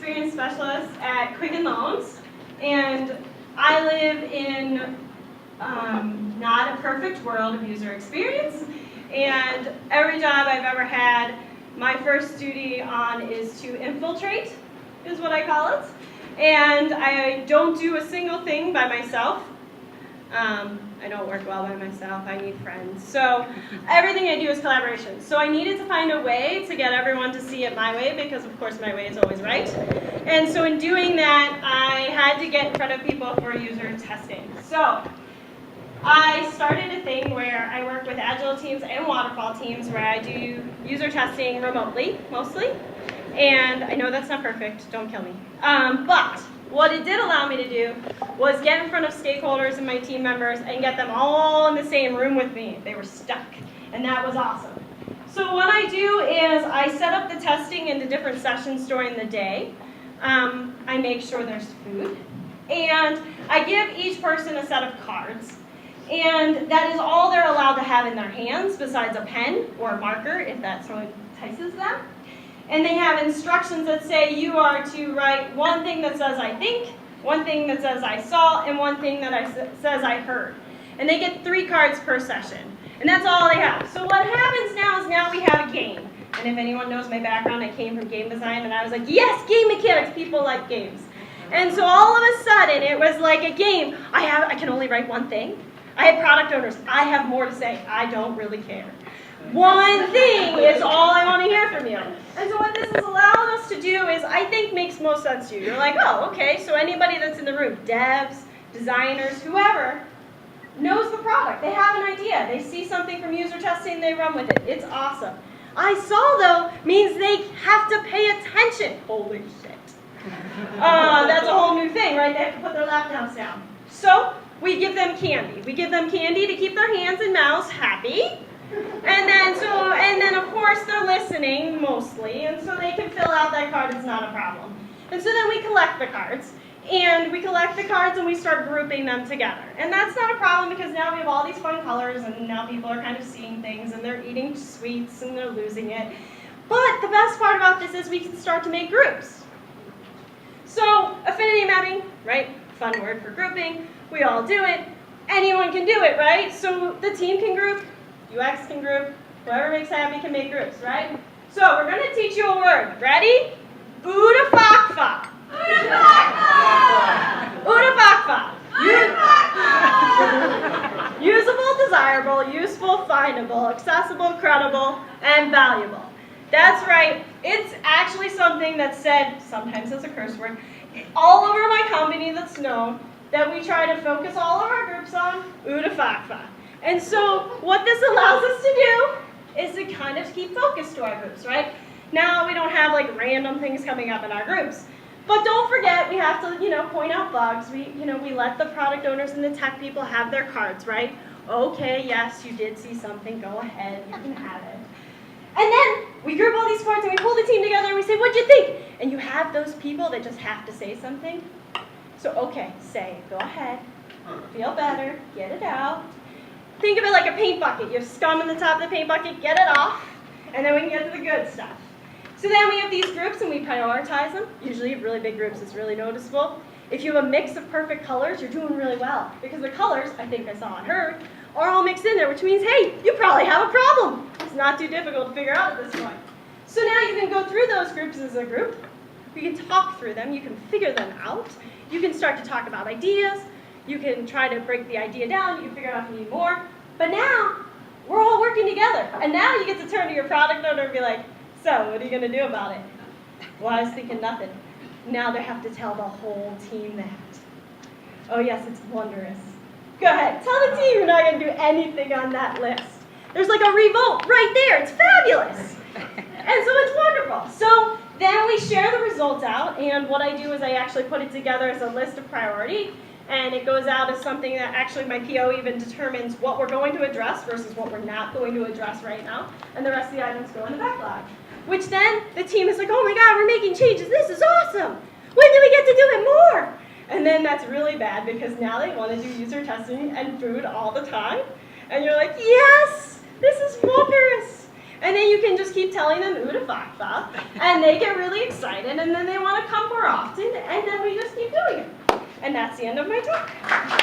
experience specialist at Quicken Loans, and I live in not a perfect world of user experience, and every job I've ever had, my first duty on is to infiltrate, is what I call it, and I don't do a single thing by myself. I don't work well by myself. I need friends. So everything I do is collaboration. So I needed to find a way to get everyone to see it my way because, of course, my way is always right. And so in doing that, I had to get in front of people for user testing. So I started a thing where I work with agile teams and waterfall teams where I do user testing remotely, mostly. And I know that's not perfect. Don't kill me. But what it did allow me to do was get in front of stakeholders and my team members and get them all in the same room with me. They were stuck, and that was awesome. So what I do is I set up the testing into different sessions during the day. I make sure there's food, and I give each person a set of cards. And that is all they're allowed to have in their hands besides a pen or a marker if that so entices them. And they have instructions that say you are to write one thing that says I think, one thing that says I saw, and one thing that says I heard. And they get 3 cards per session. And that's all they have. So what happens now is now we have a game. And if anyone knows my background, I came from game design, and I was like, yes, game mechanics, people like games. And so all of a sudden, it was like a game. I can only write one thing. I have product owners. I have more to say. I don't really care. One thing is all I want to hear from you. And so what this has allowed us to do is, I think, makes most sense to you. You're like, oh, okay, so anybody that's in the room, devs, designers, whoever, knows the product. They have an idea. They see something from user testing, they run with it. It's awesome. I saw, though, means they have to pay attention. Holy shit. That's a whole new thing, right? They have to put their laptops down. So we give them candy. We give them candy to keep their hands and mouths happy. And then of course they're listening mostly, and so they can fill out that card. It's not a problem. And so then we collect the cards, and we start grouping them together. And that's not a problem because now we have all these fun colors, and now people are kind of seeing things, and they're eating sweets, and they're losing it. But the best part about this is we can start to make groups. So affinity mapping, right? Fun word for grouping. We all do it. Anyone can do it, right? So the team can group. UX can group, whoever makes happy can make groups, right? So we're going to teach you a word. Ready? Oodafakfa. Oodafakfa. Usable, desirable, useful, findable, accessible, credible, and valuable. That's right. It's actually something that's said, sometimes as a curse word, all over my company that's known that we try to focus all of our groups on Oodafakfa. And so what this allows us to do is to kind of keep focus to our groups, right? Now we don't have like random things coming up in our groups. But don't forget, we have to, point out bugs. We let the product owners and the tech people have their cards, right? Okay, yes, you did see something, go ahead, you can have it. And then we group all these cards and we pull the team together and we say, what'd you think? And you have those people that just have to say something. So okay, say, go ahead, feel better, get it out. Think of it like a paint bucket. You have scum in the top of the paint bucket, get it off, and then we can get to the good stuff. So then we have these groups and we prioritize them. Usually really big groups is really noticeable. If you have a mix of perfect colors, you're doing really well. Because the colors, I think I saw and heard, are all mixed in there, which means, hey, you probably have a problem. It's not too difficult to figure out at this point. So now you can go through those groups as a group. You can talk through them. You can figure them out. You can start to talk about ideas. You can try to break the idea down. You can figure out if you need more. But now, we're all working together. And now you get to turn to your product owner and be like, so, what are you going to do about it? Well, I was thinking nothing. Now they have to tell the whole team that. Oh yes, it's wondrous. Go ahead, tell the team you're not going to do anything on that list. There's like a revolt right there. It's fabulous. And so it's wonderful. So then we share the results out, and what I do is I actually put it together as a list of priority. And it goes out as something that actually my PO even determines what we're going to address versus what we're not going to address right now. And the rest of the items go in the backlog. Which then the team is like, oh my God, we're making changes. This is awesome. When do we get to do it more? And then that's really bad because now they want to do user testing and food all the time. And you're like, yes, this is wondrous. And then you can just keep telling them ooh to fakta, and they get really excited, and then they want to come more often, and then we just keep doing it. And that's the end of my talk.